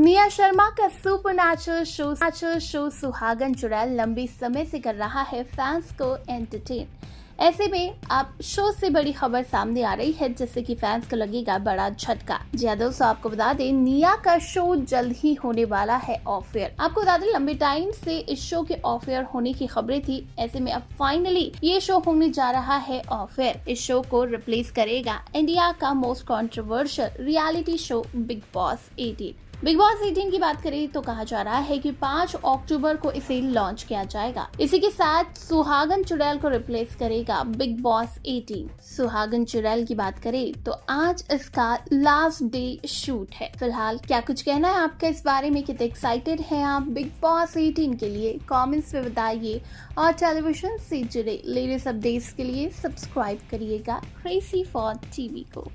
निया शर्मा का super show सुहागन चुड़ैल लंबे समय से कर रहा है फैंस को एंटरटेन। ऐसे में अब शो से बड़ी खबर सामने आ रही है जिससे कि फैंस को लगेगा बड़ा झटका। जी हाँ दोस्तों, आपको बता दें निया का शो जल्द ही होने वाला है ऑफ एयर। आपको बता दें लंबे टाइम से इस शो के ऑफ एयर होने की खबरें थी। ऐसे में अब फाइनली ये शो होने जा रहा है ऑफ एयर। इस शो को रिप्लेस करेगा इंडिया का most controversial reality show big boss 18। Big boss 18 की बात करें तो कहा जा रहा है कि 5 अक्टूबर को इसे लॉन्च किया जाएगा। इसी के साथ सुहागन चुड़ैल को रिप्लेस करेगा बिग बॉस 18। सुहागन चुड़ैल की बात करें तो आज इसका लास्ट डे शूट है। फिलहाल क्या कुछ कहना है आपका इस बारे में, कितने एक्साइटेड हैं आप बिग बॉस 18 के लिए, कमेंट्स में बताइए। और टेलीविजन से जुड़े लेटेस्ट अपडेट्स के लिए सब्सक्राइब करिएगा क्रेजी फॉर टीवी को।